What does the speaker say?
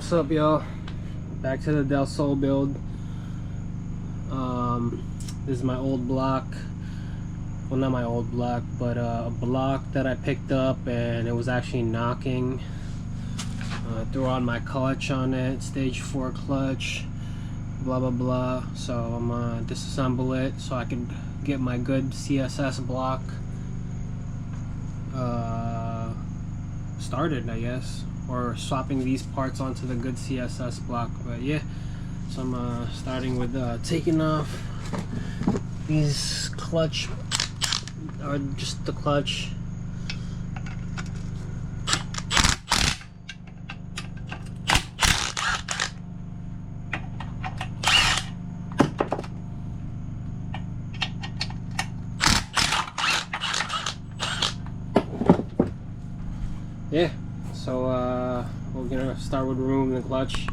What's up, y'all? Back to the Del Sol build. This is my old block. Well, not my old block, but a block that I picked up and it was actually knocking. Threw on my clutch on it, stage 4 clutch, blah blah blah. So I'm gonna disassemble it so I can get my good CSS block started, I guess, or swapping these parts onto the good CSS block. But yeah, so I'm starting with taking off these clutch, or just the clutch. Yeah, so we're gonna start with removing the clutch.